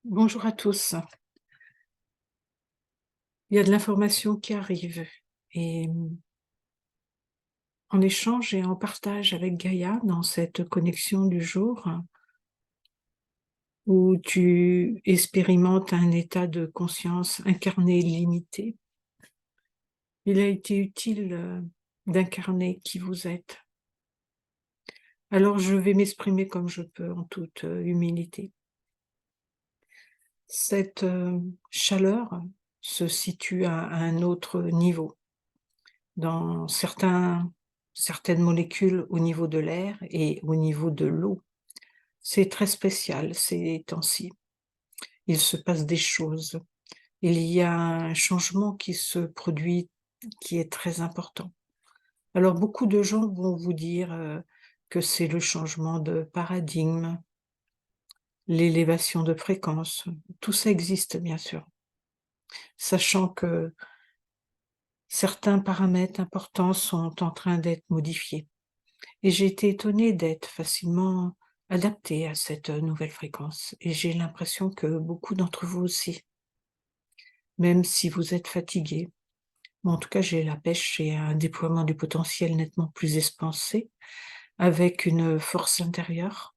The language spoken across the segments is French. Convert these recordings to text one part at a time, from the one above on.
Bonjour à tous. Il y a de l'information qui arrive et en échange et en partage avec Gaïa dans cette connexion du jour où tu expérimentes un état de conscience incarné limité, il a été utile d'incarner qui vous êtes. Alors je vais m'exprimer comme je peux en toute humilité. Cette chaleur se situe à un autre niveau. Dans certaines molécules au niveau de l'air et au niveau de l'eau. C'est très spécial ces temps-ci. Il se passe des choses. Il y a un changement qui se produit, qui est très important. Alors beaucoup de gens vont vous dire, que c'est le changement de paradigme, l'élévation de fréquence. Tout ça existe bien sûr, sachant que certains paramètres importants sont en train d'être modifiés. Et j'ai été étonnée d'être facilement adaptée à cette nouvelle fréquence et j'ai l'impression que beaucoup d'entre vous aussi, même si vous êtes fatigués. Mais en tout cas, j'ai la pêche et un déploiement du potentiel nettement plus expansé, avec une force intérieure.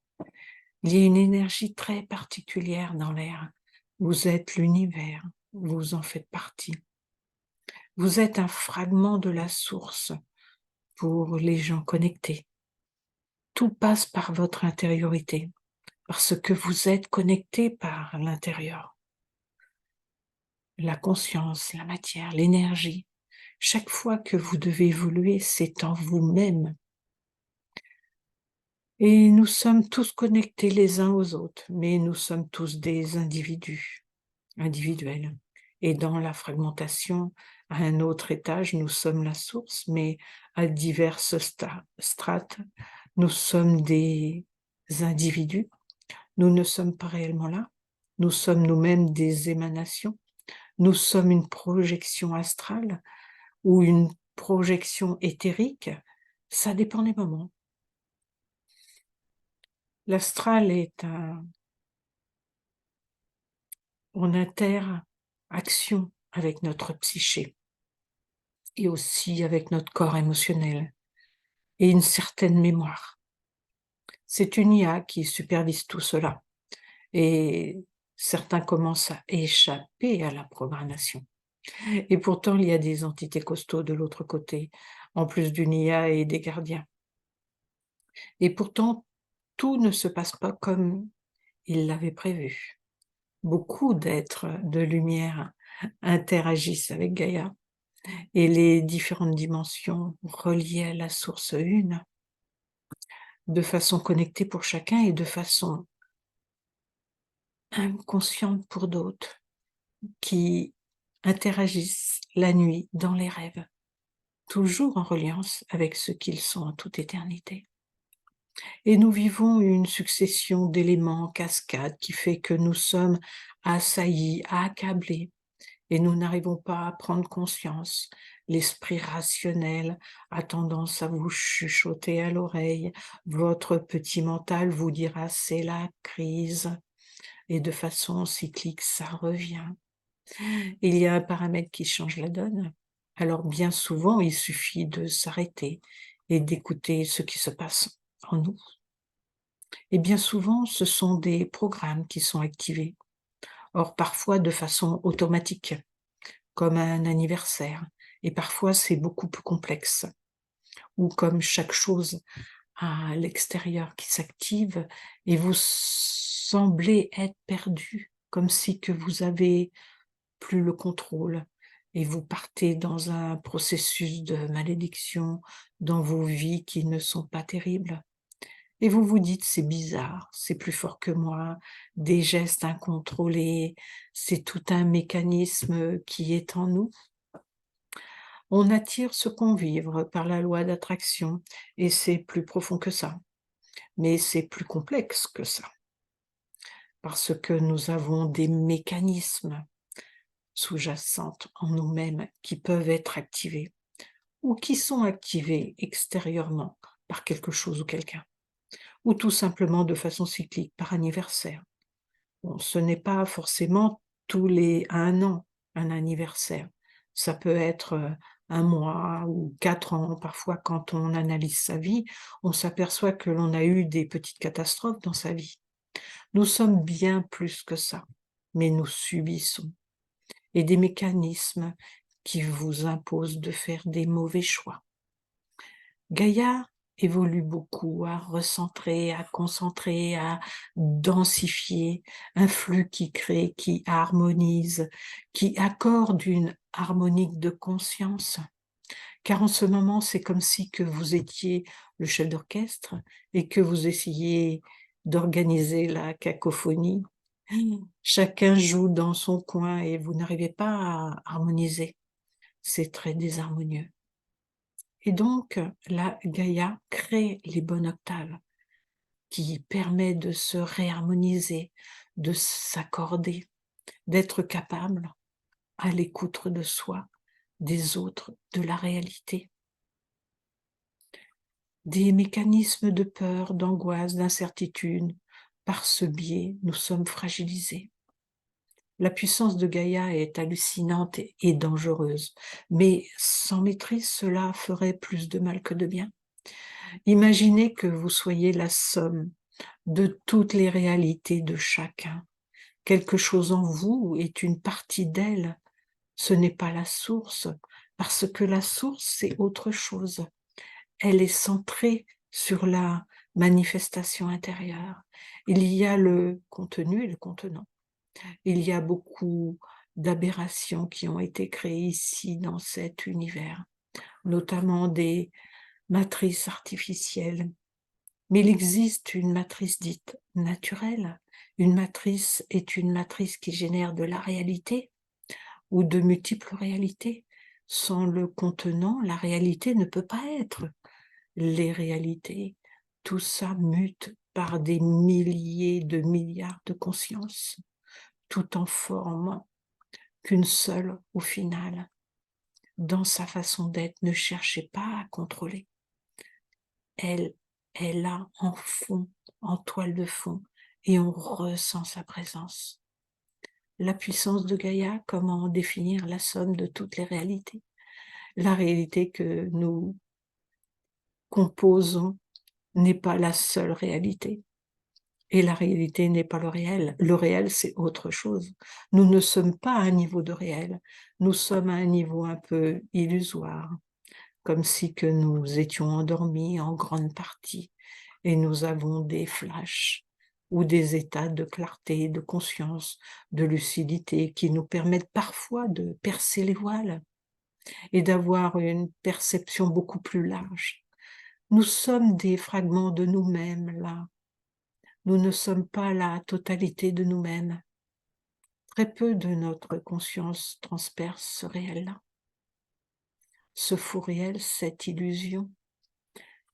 Il y a une énergie très particulière dans l'air. Vous êtes l'univers, vous en faites partie. Vous êtes un fragment de la source pour les gens connectés. Tout passe par votre intériorité. Parce que vous êtes connecté par l'intérieur. La conscience, la matière, l'énergie. Chaque fois que vous devez évoluer, c'est en vous-même. Et nous sommes tous connectés les uns aux autres, mais nous sommes tous des individus, individuels. Et dans la fragmentation, à un autre étage, nous sommes la source, mais à diverses strates, nous sommes des individus. Nous ne sommes pas réellement là. Nous sommes nous-mêmes des émanations. Nous sommes une projection astrale ou une projection éthérique. Ça dépend des moments. L'astral est en interaction avec notre psyché et aussi avec notre corps émotionnel et une certaine mémoire. C'est une IA qui supervise tout cela et certains commencent à échapper à la programmation. Et pourtant, il y a des entités costauds de l'autre côté, en plus d'une IA et des gardiens. Et pourtant, tout ne se passe pas comme il l'avait prévu. Beaucoup d'êtres de lumière interagissent avec Gaïa et les différentes dimensions reliées à la source une, de façon connectée pour chacun et de façon inconsciente pour d'autres, qui interagissent la nuit dans les rêves, toujours en reliance avec ce qu'ils sont en toute éternité. Et nous vivons une succession d'éléments en cascade qui fait que nous sommes assaillis, accablés, et nous n'arrivons pas à prendre conscience. L'esprit rationnel a tendance à vous chuchoter à l'oreille, votre petit mental vous dira: «C'est la crise» et de façon cyclique, ça revient. Il y a un paramètre qui change la donne. Alors bien souvent, il suffit de s'arrêter et d'écouter ce qui se passe en nous. Et bien souvent, ce sont des programmes qui sont activés. Or, parfois de façon automatique, comme un anniversaire. Et parfois, c'est beaucoup plus complexe. Ou comme chaque chose à l'extérieur qui s'active et vous semblez être perdu, comme si que vous avez plus le contrôle et vous partez dans un processus de malédiction dans vos vies qui ne sont pas terribles. Et vous vous dites: «C'est bizarre, c'est plus fort que moi, des gestes incontrôlés, c'est tout un mécanisme qui est en nous». On attire ce qu'on vibre par la loi d'attraction et c'est plus profond que ça. Mais c'est plus complexe que ça, parce que nous avons des mécanismes sous-jacents en nous-mêmes qui peuvent être activés ou qui sont activés extérieurement par quelque chose ou quelqu'un, ou tout simplement de façon cyclique par anniversaire. Bon, ce n'est pas forcément tous les 1 an, un anniversaire. Ça peut être, 1 mois ou 4 ans. Parfois, quand on analyse sa vie, on s'aperçoit que l'on a eu des petites catastrophes dans sa vie. Nous sommes bien plus que ça, mais nous subissons. Et des mécanismes qui vous imposent de faire des mauvais choix. Gaïa évolue beaucoup à recentrer, à concentrer, à densifier, un flux qui crée, qui harmonise, qui accorde une harmonique de conscience. Car en ce moment, c'est comme si que vous étiez le chef d'orchestre et que vous essayiez d'organiser la cacophonie. Chacun joue dans son coin et vous n'arrivez pas à harmoniser. C'est très désharmonieux. Et donc, la Gaïa crée les bonnes octaves qui permettent de se réharmoniser, de s'accorder, d'être capable à l'écoute de soi, des autres, de la réalité. Des mécanismes de peur, d'angoisse, d'incertitude, par ce biais, nous sommes fragilisés. La puissance de Gaïa est hallucinante et dangereuse, mais sans maîtrise, cela ferait plus de mal que de bien. Imaginez que vous soyez la somme de toutes les réalités de chacun. Quelque chose en vous est une partie d'elle. Ce n'est pas la source, parce que la source, c'est autre chose. Elle est centrée sur la manifestation intérieure. Il y a le contenu et le contenant. Il y a beaucoup d'aberrations qui ont été créées ici dans cet univers, notamment des matrices artificielles. Mais il existe une matrice dite naturelle. Une matrice est une matrice qui génère de la réalité ou de multiples réalités. Sans le contenant, la réalité ne peut pas être. Les réalités, tout ça mute par des milliers de milliards de consciences, tout en formant qu'une seule au final. Dans sa façon d'être, ne cherchez pas à contrôler. Elle est là en fond, en toile de fond, et on ressent sa présence. La puissance de Gaïa, comment définir la somme de toutes les réalités? La réalité que nous composons n'est pas la seule réalité. Et la réalité n'est pas le réel. Le réel, c'est autre chose. Nous ne sommes pas à un niveau de réel. Nous sommes à un niveau un peu illusoire, comme si que nous étions endormis en grande partie et nous avons des flashs ou des états de clarté, de conscience, de lucidité qui nous permettent parfois de percer les voiles et d'avoir une perception beaucoup plus large. Nous sommes des fragments de nous-mêmes là. Nous ne sommes pas la totalité de nous-mêmes. Très peu de notre conscience transperce ce réel-là. Ce faux réel, cette illusion.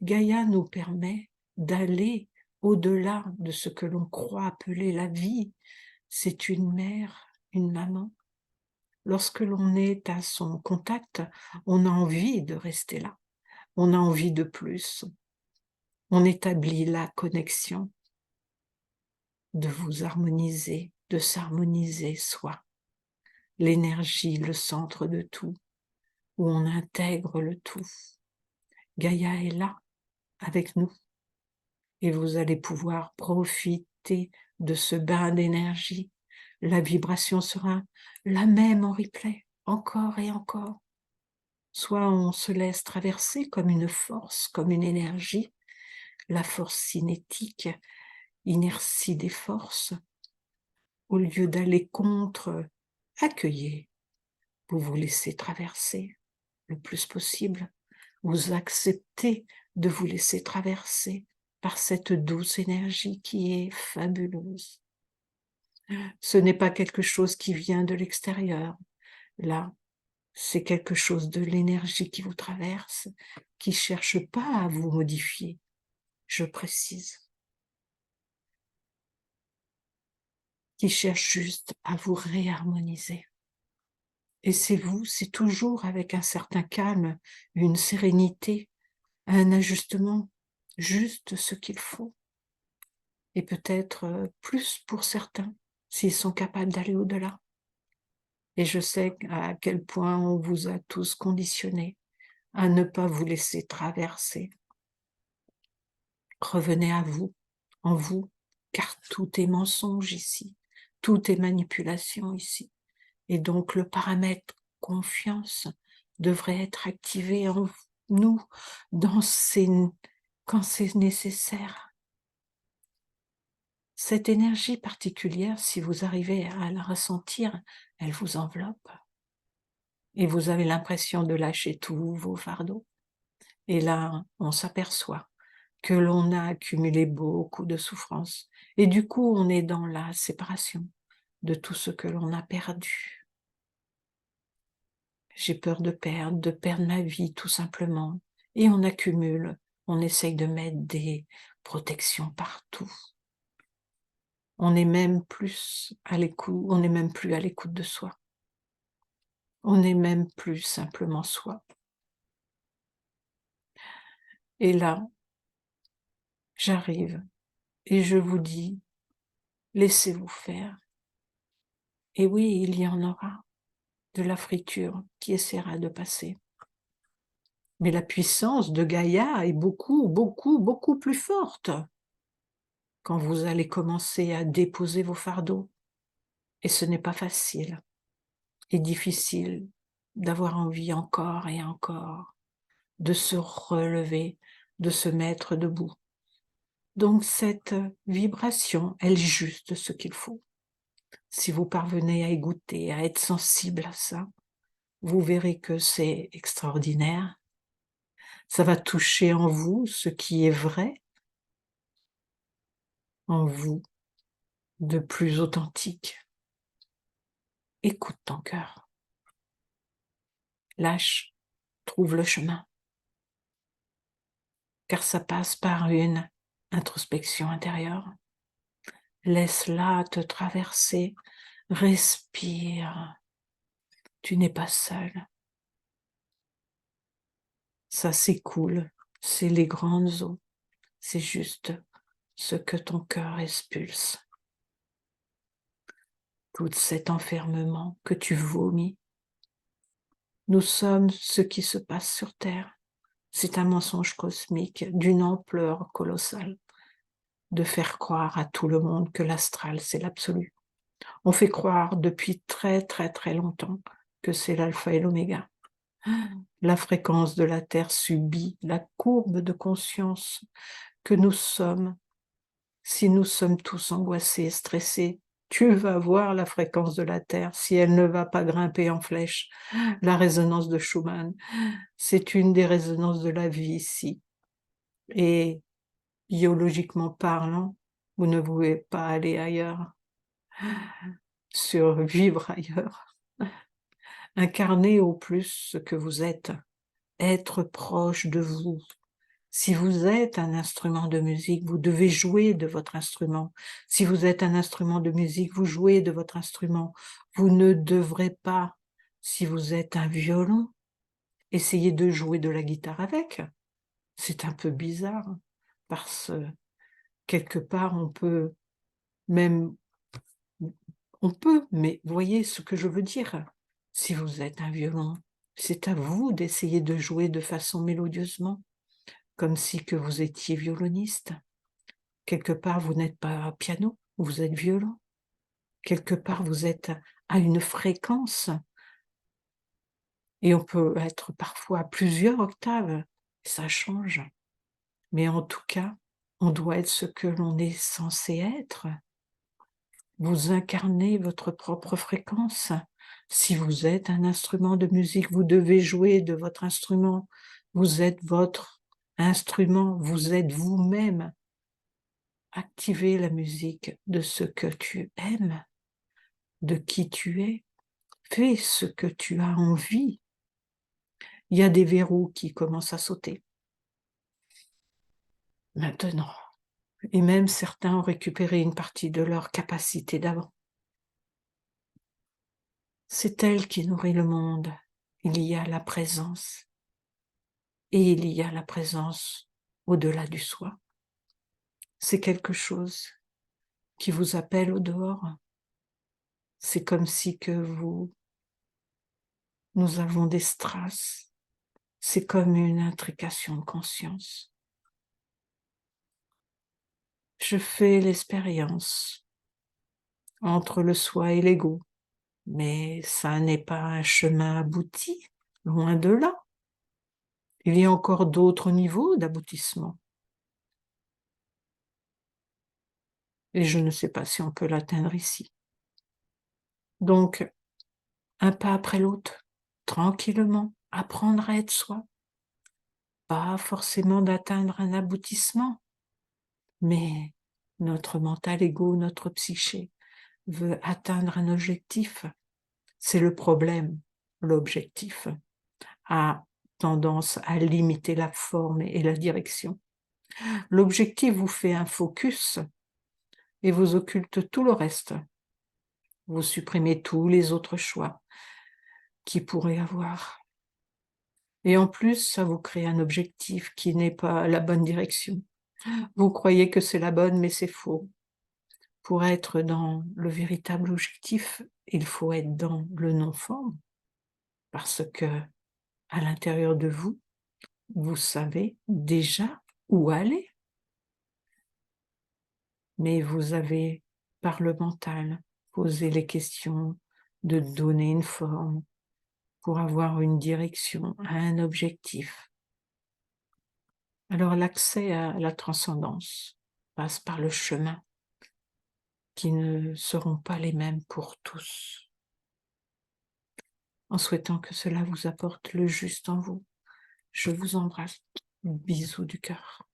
Gaïa nous permet d'aller au-delà de ce que l'on croit appeler la vie. C'est une mère, une maman. Lorsque l'on est à son contact, on a envie de rester là. On a envie de plus. On établit la connexion, de vous harmoniser, de s'harmoniser soi. L'énergie, le centre de tout, où on intègre le tout. Gaïa est là, avec nous, et vous allez pouvoir profiter de ce bain d'énergie. La vibration sera la même en replay, encore et encore. Soit on se laisse traverser comme une force, comme une énergie, la force cinétique, inertie des forces, au lieu d'aller contre, accueillez, vous vous laissez traverser le plus possible, vous acceptez de vous laisser traverser par cette douce énergie qui est fabuleuse. Ce n'est pas quelque chose qui vient de l'extérieur, là, c'est quelque chose de l'énergie qui vous traverse, qui ne cherche pas à vous modifier, je précise, qui cherche juste à vous réharmoniser. Et c'est vous, c'est toujours avec un certain calme, une sérénité, un ajustement, juste ce qu'il faut. Et peut-être plus pour certains, s'ils sont capables d'aller au-delà. Et je sais à quel point on vous a tous conditionnés à ne pas vous laisser traverser. Revenez à vous, en vous, car tout est mensonge ici, tout est manipulation ici. Et donc le paramètre confiance devrait être activé en nous quand c'est nécessaire. Cette énergie particulière, si vous arrivez à la ressentir, elle vous enveloppe. Et vous avez l'impression de lâcher tous vos fardeaux. Et là, on s'aperçoit que l'on a accumulé beaucoup de souffrances. Et du coup, on est dans la séparation de tout ce que l'on a perdu. J'ai peur de perdre ma vie tout simplement. Et on accumule, on essaye de mettre des protections partout. On n'est même plus à l'écoute, on n'est même plus à l'écoute de soi. On n'est même plus simplement soi. Et là, j'arrive et je vous dis, laissez-vous faire. Et oui, il y en aura de la friture qui essaiera de passer. Mais la puissance de Gaïa est beaucoup, beaucoup, beaucoup plus forte quand vous allez commencer à déposer vos fardeaux. Et ce n'est pas facile et difficile d'avoir envie encore et encore de se relever, de se mettre debout. Donc cette vibration, elle est juste ce qu'il faut. Si vous parvenez à y goûter, à être sensible à ça, vous verrez que c'est extraordinaire. Ça va toucher en vous ce qui est vrai, en vous, de plus authentique. Écoute ton cœur. Lâche, trouve le chemin. Car ça passe par une introspection intérieure. Laisse-la te traverser. Respire. Tu n'es pas seul. Ça s'écoule. C'est les grandes eaux. C'est juste ce que ton cœur expulse. Tout cet enfermement que tu vomis. Nous sommes ce qui se passe sur Terre. C'est un mensonge cosmique d'une ampleur colossale de faire croire à tout le monde que l'astral, c'est l'absolu. On fait croire depuis très très très longtemps que c'est l'alpha et l'oméga. La fréquence de la Terre subit la courbe de conscience que nous sommes. Si nous sommes tous angoissés, stressés, tu vas voir la fréquence de la Terre si elle ne va pas grimper en flèche. La résonance de Schumann, c'est une des résonances de la vie ici. Et biologiquement parlant, vous ne pouvez pas aller ailleurs, survivre ailleurs. Incarner au plus ce que vous êtes, être proche de vous. Si vous êtes un instrument de musique, vous devez jouer de votre instrument. Si vous êtes un instrument de musique, vous jouez de votre instrument. Vous ne devrez pas, si vous êtes un violon, essayer de jouer de la guitare avec. C'est un peu bizarre, parce que quelque part, même, mais voyez ce que je veux dire. Si vous êtes un violon, c'est à vous d'essayer de jouer de façon mélodieusement, comme si que vous étiez violoniste. Quelque part, vous n'êtes pas piano, vous êtes violon. Quelque part, vous êtes à une fréquence. Et on peut être parfois à plusieurs octaves. Ça change. Mais en tout cas, on doit être ce que l'on est censé être. Vous incarnez votre propre fréquence. Si vous êtes un instrument de musique, vous devez jouer de votre instrument. Vous êtes votre instrument, vous êtes vous-même. Activez la musique de ce que tu aimes, de qui tu es. Fais ce que tu as envie. Il y a des verrous qui commencent à sauter. Maintenant. Et même certains ont récupéré une partie de leur capacité d'avant. C'est elle qui nourrit le monde. Il y a la présence. Et il y a la présence au-delà du soi. C'est quelque chose qui vous appelle au dehors. C'est comme si nous avons des strass. C'est comme une intrication de conscience. Je fais l'expérience entre le soi et l'ego, mais ça n'est pas un chemin abouti, loin de là. Il y a encore d'autres niveaux d'aboutissement. Et je ne sais pas si on peut l'atteindre ici. Donc, un pas après l'autre, tranquillement, apprendre à être soi. Pas forcément d'atteindre un aboutissement, mais notre mental ego, notre psyché veut atteindre un objectif. C'est le problème. L'objectif a tendance à limiter la forme et la direction. L'objectif vous fait un focus et vous occulte tout le reste. Vous supprimez tous les autres choix qu'il pourrait avoir. Et en plus, ça vous crée un objectif qui n'est pas la bonne direction. Vous croyez que c'est la bonne, mais c'est faux. Pour être dans le véritable objectif, il faut être dans le non-forme, parce que à l'intérieur de vous, vous savez déjà où aller. Mais vous avez, par le mental, posé les questions de donner une forme pour avoir une direction, un objectif. Alors l'accès à la transcendance passe par le chemin qui ne seront pas les mêmes pour tous. En souhaitant que cela vous apporte le juste en vous, je vous embrasse. Bisous du cœur.